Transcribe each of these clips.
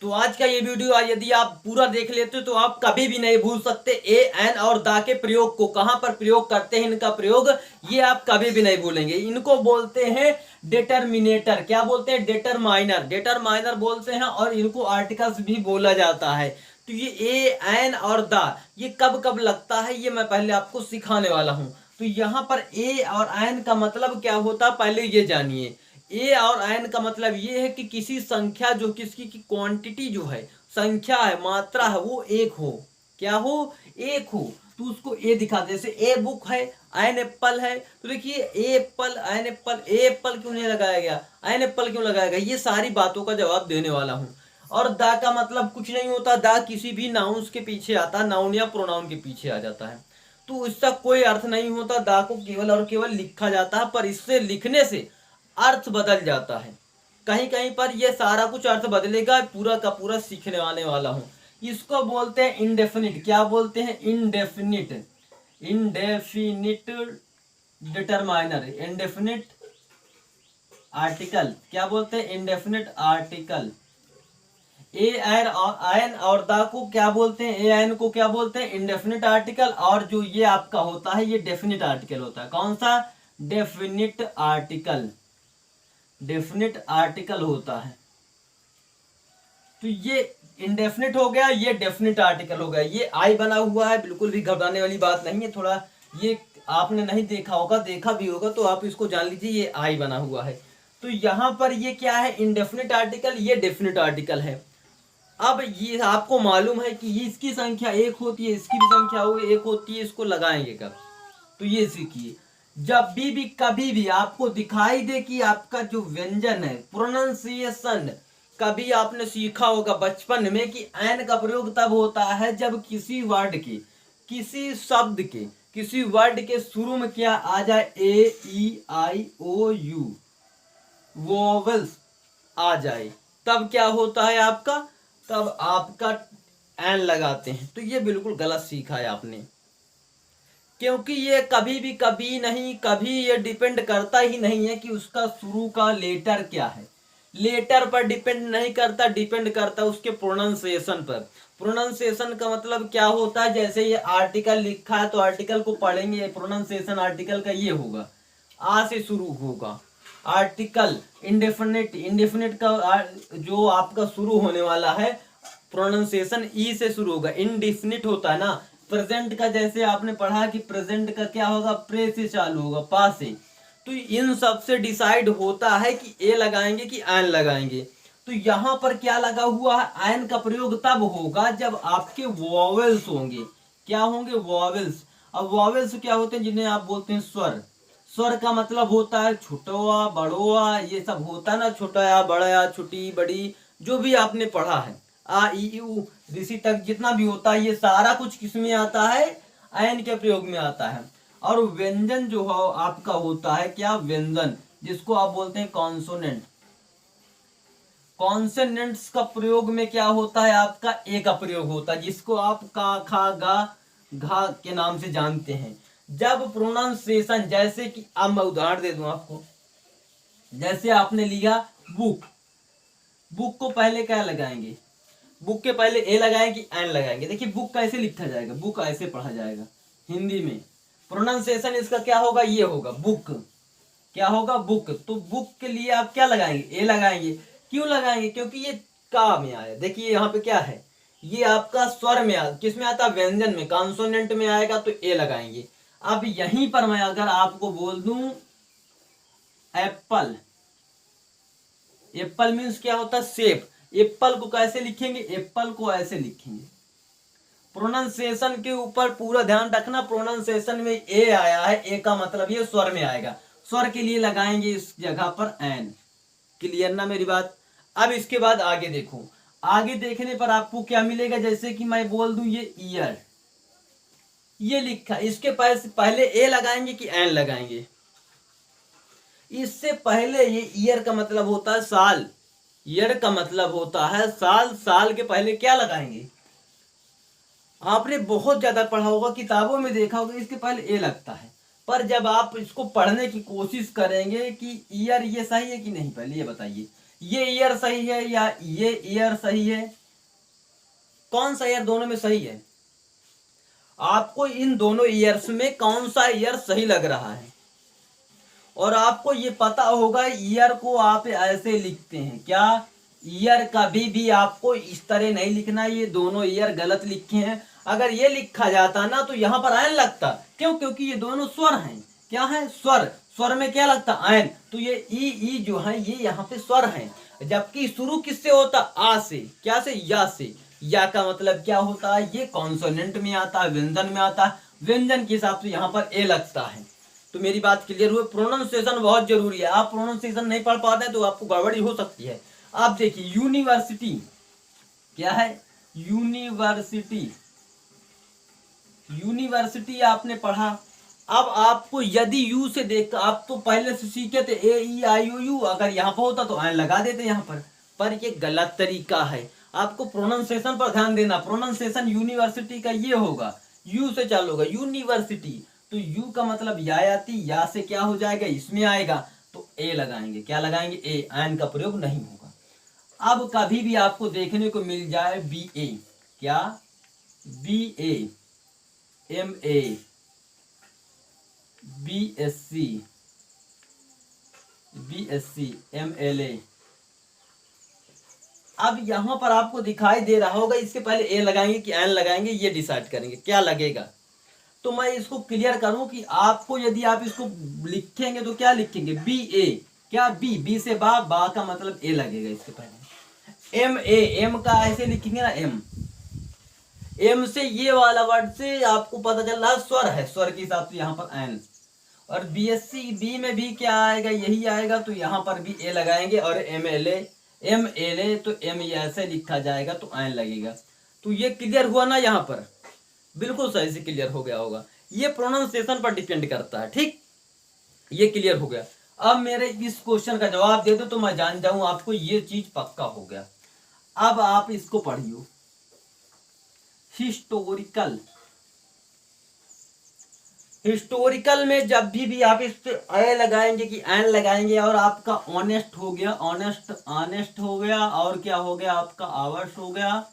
तो आज का ये वीडियो यदि आप पूरा देख लेते तो आप कभी भी नहीं भूल सकते ए एन और दा के प्रयोग को, कहां पर प्रयोग करते हैं इनका प्रयोग, ये आप कभी भी नहीं भूलेंगे। इनको बोलते हैं डिटरमिनेटर। क्या बोलते हैं? डिटरमाइनर। डिटरमाइनर बोलते हैं और इनको आर्टिकल्स भी बोला जाता है। तो ये ए एन और दा ये कब कब लगता है ये मैं पहले आपको सिखाने वाला हूं। तो यहाँ पर ए और एन का मतलब क्या होता है पहले ये जानिए। ए और एन का मतलब ये है कि किसी संख्या जो किसकी की क्वांटिटी जो है, संख्या है, मात्रा है, वो एक हो। क्या हो? एक हो। तो उसको ए दिखा दे। जैसे ए बुक है, एन एप्पल है। तो देखिए ए Apple, an apple, A Apple क्यों नहीं लगाया गया, एन एप्पल क्यों लगाया गया, ये सारी बातों का जवाब देने वाला हूं। और दा का मतलब कुछ नहीं होता। दा किसी भी नाउन्स के पीछे आता है, नाउन या प्रोनाउन के पीछे आ जाता है। तो इसका कोई अर्थ नहीं होता। दा को केवल और केवल लिखा जाता है, पर इससे लिखने से अर्थ बदल जाता है। कहीं कहीं पर यह सारा कुछ अर्थ बदलेगा। पूरा का पूरा सीखने वाला हूं। इसको बोलते हैं इंडेफिनिट। क्या बोलते हैं? Indefinite. Indefinite determiner, indefinite article. क्या बोलते हैं? Indefinite article. ए एन और दा को क्या बोलते हैं? ए एन को क्या बोलते हैं? Indefinite article. और जो ये आपका होता है ये डेफिनिट आर्टिकल होता है। कौन सा? Definite article. डेफिनिट आर्टिकल होता है। तो ये इंडेफिनिट हो गया, ये डेफिनिट आर्टिकल हो गया। ये आई बना हुआ है, बिल्कुल भी घबराने वाली बात नहीं है। थोड़ा ये आपने नहीं देखा होगा, देखा भी होगा तो आप इसको जान लीजिए, ये आई बना हुआ है। तो यहां पर ये क्या है? इंडेफिनिट आर्टिकल, ये डेफिनिट आर्टिकल है। अब ये आपको मालूम है कि इसकी संख्या एक होती है, इसकी भी संख्या एक होती है। इसको लगाएंगे कब? तो ये सीखिए। जब भी कभी भी आपको दिखाई दे कि आपका जो व्यंजन है, प्रोनाउंसिएशन, कभी आपने सीखा होगा बचपन में कि एन का प्रयोग तब होता है जब किसी वर्ड के, किसी शब्द के, किसी वर्ड के शुरू में क्या आ जाए? ए ई आई ओ यू, वोवेल्स आ जाए, तब क्या होता है आपका? तब आपका एन लगाते हैं। तो ये बिल्कुल गलत सीखा है आपने, क्योंकि ये कभी भी कभी नहीं, कभी ये डिपेंड करता ही नहीं है कि उसका शुरू का लेटर क्या है। लेटर पर डिपेंड नहीं करता, डिपेंड करता उसके प्रोनाउंसिएशन पर। प्रोनाउंसिएशन का मतलब क्या होता है? जैसे ये आर्टिकल लिखा है तो आर्टिकल को पढ़ेंगे, प्रोनाउंसिएशन आर्टिकल का ये होगा, आ से शुरू होगा आर्टिकल। इंडेफिनिट, इंडेफिनिट का जो आपका शुरू होने वाला है प्रोनाउंसिएशन ई से शुरू होगा। इंडेफिनिट होता है ना, प्रेजेंट का जैसे आपने पढ़ा कि प्रेजेंट का क्या होगा? प्रे से चालू होगा, पा से। तो इन सब से डिसाइड होता है कि ए लगाएंगे कि एन लगाएंगे। तो यहां पर क्या लगा हुआ है? एन का प्रयोग तब होगा जब आपके वॉवेल्स होंगे। क्या होंगे? वॉवेल्स। अब वॉवेल्स क्या होते हैं? जिन्हें आप बोलते हैं स्वर। स्वर का मतलब होता है छोटा, बड़ोआ, ये सब होता है ना, छोटा, बड़ा, छोटी, बड़ी, जो भी आपने पढ़ा है, आ ई उ ऋषि तक जितना भी होता है, ये सारा कुछ किस में आता है? एन के प्रयोग में आता है। और व्यंजन जो है आपका होता है क्या? व्यंजन, जिसको आप बोलते हैं कॉन्सोनेंट। कॉन्सोनेंट्स का प्रयोग में क्या होता है? आपका ए का प्रयोग होता है, जिसको आप का, खा, गा, घा के नाम से जानते हैं। जब प्रोनाउंसिएशन, जैसे कि अब मैं उदाहरण दे दूं आपको, जैसे आपने लिया बुक। बुक को पहले क्या लगाएंगे? बुक के पहले ए लगाएंगे कि एन लगाएंगे? देखिए बुक कैसे लिखा जाएगा, बुक ऐसे पढ़ा जाएगा हिंदी में। प्रोनाउंसिएशन इसका क्या होगा? ये होगा बुक। क्या होगा? बुक। तो बुक के लिए आप क्या लगाएंगे? ए लगाएंगे। क्यों लगाएंगे? क्योंकि ये का में आया। देखिए यहाँ पे क्या है, ये आपका स्वर में आ, किस में आता है? व्यंजन में, कॉन्सोनेंट में आएगा तो ए लगाएंगे। अब यहीं पर मैं अगर आपको बोल दूं एप्पल, एप्पल मीन्स क्या होता है? सेब। एप्पल को कैसे लिखेंगे? एप्पल को ऐसे लिखेंगे। प्रोनाउंसिएशन के ऊपर पूरा ध्यान रखना। प्रोनाउंसिएशन में ए आया है, ए का मतलब ये स्वर में आएगा। स्वर के लिए लगाएंगे इस जगह पर एन। क्लियर ना मेरी बात? अब इसके बाद आगे देखो। आगे देखने पर आपको क्या मिलेगा? जैसे कि मैं बोल दूं ये ईयर, ये लिखा, इसके पहले ए लगाएंगे कि एन लगाएंगे? इससे पहले ये ईयर का मतलब होता है साल। ईयर का मतलब होता है साल। साल के पहले क्या लगाएंगे? आपने बहुत ज्यादा पढ़ा होगा, किताबों में देखा होगा, इसके पहले ए लगता है। पर जब आप इसको पढ़ने की कोशिश करेंगे कि ईयर ये सही है कि नहीं, पहले ये बताइए, ये ईयर सही है या ये ईयर सही है? कौन सा ईयर दोनों में सही है? आपको इन दोनों ईयर्स में कौन सा ईयर सही लग रहा है? और आपको ये पता होगा ईयर को आप ऐसे लिखते हैं क्या? ईयर कभी भी आपको इस तरह नहीं लिखना, ये दोनों ईयर गलत लिखे हैं। अगर ये लिखा जाता ना तो यहाँ पर आयन लगता। क्यों? क्योंकि ये दोनों स्वर हैं। क्या है? स्वर। स्वर में क्या लगता? आयन। तो ये ई जो है ये यहाँ पे स्वर हैं, जबकि शुरू किससे होता? आ से। क्या से? या से। या का मतलब क्या होता है? ये कॉन्सोनेंट में आता है, व्यंजन में आता है। व्यंजन के हिसाब से यहाँ पर ए लगता है। तो मेरी बात क्लियर हुई? प्रोनाउंसिएशन बहुत जरूरी है। आप प्रोनाउंसिएशन नहीं पढ़ पाते हैं तो आपको गड़बड़ी हो सकती है। आप देखिए यूनिवर्सिटी क्या है? यूनिवर्सिटी। यूनिवर्सिटी आपने पढ़ा। अब आपको यदि यू से देख, आप तो पहले से सीखे थे ए ई आई ओ यू, अगर यहाँ पर होता तो आयन लगा देते यहाँ पर ये गलत तरीका है। आपको प्रोनाउंसिएशन पर ध्यान देना। प्रोनाउंसिएशन यूनिवर्सिटी का ये होगा, यू से चालू होगा यूनिवर्सिटी। तो यू का मतलब या आती, या से क्या हो जाएगा? इसमें आएगा तो ए लगाएंगे। क्या लगाएंगे? ए। आयन का प्रयोग नहीं होगा। अब कभी भी आपको देखने को मिल जाए बी ए, क्या? B A, M A, B S C, M L A. अब यहां पर आपको दिखाई दे रहा होगा, इसके पहले ए लगाएंगे कि एन लगाएंगे, ये डिसाइड करेंगे क्या लगेगा। तो मैं इसको क्लियर करूं कि आपको यदि आप इसको लिखेंगे तो क्या लिखेंगे? B A. क्या? बी से बा का मतलब ए लगेगा इसके पहले। एम ए, एम का ऐसे लिखेंगे ना, एम। एम से ये वाला वर्ड से आपको पता चल रहा है स्वर है, स्वर के हिसाब से यहाँ पर एन। और बी एस सी, बी में भी क्या आएगा? यही आएगा, तो यहाँ पर भी ए लगाएंगे। और एम एल ए, तो एम ऐसे लिखा जाएगा तो एन लगेगा। तो ये क्लियर हुआ ना? यहाँ पर बिल्कुल सही से क्लियर हो गया होगा। ये प्रोनाउंसिएशन पर डिपेंड करता है। ठीक, ये क्लियर हो गया। अब मेरे इस क्वेश्चन का जवाब दे दो तो मैं जान जाऊं आपको ये चीज पक्का हो गया। अब आप इसको पढ़िए, हिस्टोरिकल। हिस्टोरिकल में जब भी आप इस पे ए लगाएंगे कि एन लगाएंगे, और आपका ऑनेस्ट हो गया, ऑनेस्ट हो गया, और क्या हो गया? आपका आवर्स हो गया,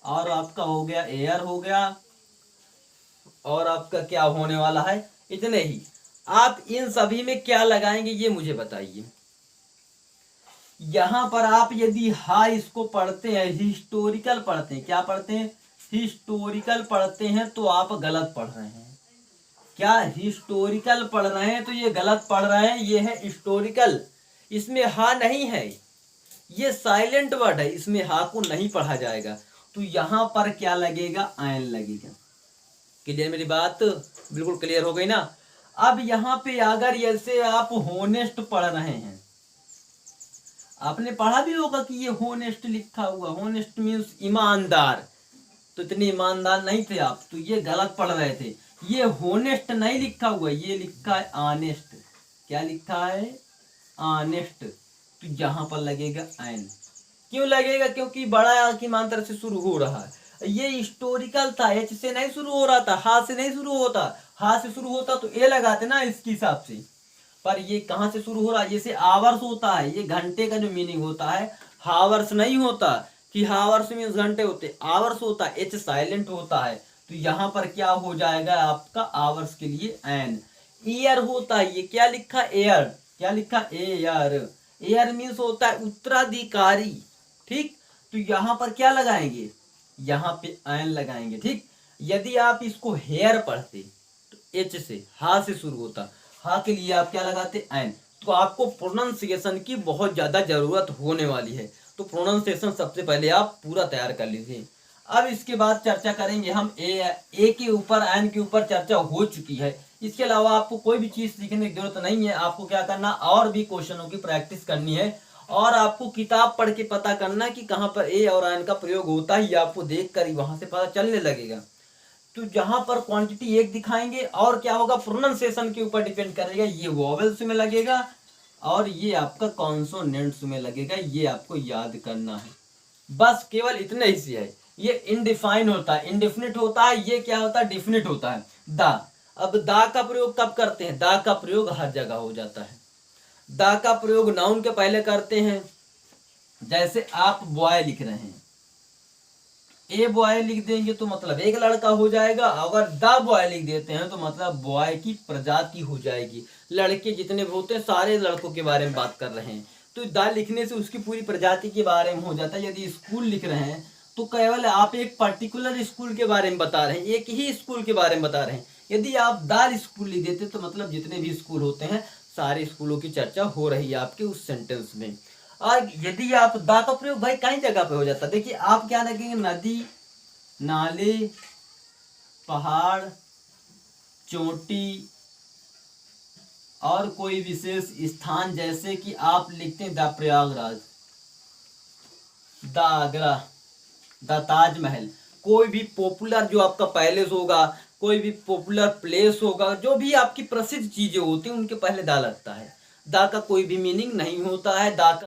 और आपका हो गया एयर हो गया, और आपका क्या होने वाला है? इतने ही। आप इन सभी में क्या लगाएंगे ये मुझे बताइए। यहां पर आप यदि हा इसको पढ़ते हैं, हिस्टोरिकल पढ़ते हैं, क्या पढ़ते हैं? हिस्टोरिकल पढ़ते हैं, तो आप गलत पढ़ रहे हैं। क्या? हिस्टोरिकल पढ़ रहे हैं तो ये गलत पढ़ रहे हैं। ये है हिस्टोरिकल, इसमें हा नहीं है, ये साइलेंट वर्ड है, इसमें हा को नहीं पढ़ा जाएगा। तो यहां पर क्या लगेगा? आयन लगेगा। क्लियर? मेरी बात बिल्कुल क्लियर हो गई ना? अब यहाँ पे अगर जैसे आप होनेस्ट पढ़ रहे हैं, आपने पढ़ा भी होगा कि ये होनेस्ट लिखा हुआ, होनेस्ट मीन्स ईमानदार। तो इतने ईमानदार नहीं थे आप, तो ये गलत पढ़ रहे थे। ये होनेस्ट नहीं लिखा हुआ, ये लिखा है ऑनेस्ट। क्या लिखा है? ऑनेस्ट। तो यहाँ पर लगेगा एन। क्यों लगेगा? क्योंकि बड़ा की मात्रा से शुरू हो रहा है। ये हिस्टोरिकल था, एच से नहीं शुरू हो रहा था, हा से नहीं शुरू होता। हा से शुरू होता तो ए लगाते ना इसके हिसाब से, पर ये कहाँ से शुरू हो रहा है? जैसे आवर्स होता है, ये घंटे का जो मीनिंग होता है, हावर्स नहीं होता कि हावर्स मीन्स घंटे होते, आवर्स होता है, एच साइलेंट होता है। तो यहाँ पर क्या हो जाएगा आपका? आवर्स के लिए एन। ईयर होता है, ये क्या लिखा? एयर। क्या लिखा? एयर। एयर मीन्स होता है उत्तराधिकारी। ठीक, तो यहाँ पर क्या लगाएंगे? यहाँ पे एन लगाएंगे। ठीक, यदि आप इसको हेयर पढ़ते तो एच से, हा से शुरू होता, हा के लिए आप क्या लगाते? एन। तो आपको प्रोनाउंसिएशन की बहुत ज्यादा जरूरत होने वाली है। तो प्रोनाउंसिएशन सबसे पहले आप पूरा तैयार कर लीजिए। अब इसके बाद चर्चा करेंगे हम ए के ऊपर, एन के ऊपर चर्चा हो चुकी है। इसके अलावा आपको कोई भी चीज सीखने की जरूरत नहीं है। आपको क्या करना? और भी क्वेश्चनों की प्रैक्टिस करनी है, और आपको किताब पढ़ के पता करना कि कहाँ पर ए और एन का प्रयोग होता है। ये आपको देख कर ही वहां से पता चलने लगेगा। तो जहां पर क्वांटिटी एक दिखाएंगे, और क्या होगा? प्रोनाउंसिएशन के ऊपर डिपेंड करेगा। ये वोवेल्स में लगेगा और ये आपका कॉन्सोनेंट्स में लगेगा। ये आपको याद करना है, बस केवल इतने ही से है। ये इनडिफाइन होता है, इंडेफिनिट होता है, ये क्या होता है? डिफिनिट होता है। दा। अब दा का प्रयोग कब करते हैं? दा का प्रयोग हर जगह हो जाता है। दा का प्रयोग नाउन के पहले करते हैं, जैसे आप बॉय लिख रहे हैं, ए बॉय लिख देंगे तो मतलब एक लड़का हो जाएगा, अगर द बॉय लिख देते हैं तो मतलब बॉय की प्रजाति हो जाएगी। लड़के जितने भी होते हैं सारे लड़कों के बारे में बात कर रहे हैं, तो द लिखने से उसकी पूरी प्रजाति के बारे में हो जाता है। यदि स्कूल लिख रहे हैं तो केवल आप एक पर्टिकुलर स्कूल के बारे में बता रहे हैं, एक ही स्कूल के बारे में बता रहे हैं। यदि आप द स्कूल लिख देते तो मतलब जितने भी स्कूल होते हैं सारे स्कूलों की चर्चा हो रही है आपके उस सेंटेंस में। और यदि आप दा का प्रयोग भाई कई जगह पे हो जाता है, देखिए आप क्या लगेंगे, नदी, नाले, पहाड़, चोटी और कोई विशेष स्थान, जैसे कि आप लिखते हैं the Prayagraj, the Agra, the Taj Mahal. कोई भी पॉपुलर जो आपका पैलेस होगा, कोई भी पॉपुलर प्लेस होगा, जो भी आपकी प्रसिद्ध चीजें होती हैं उनके पहले दा लगता है। दा का कोई भी मीनिंग नहीं होता है। दा का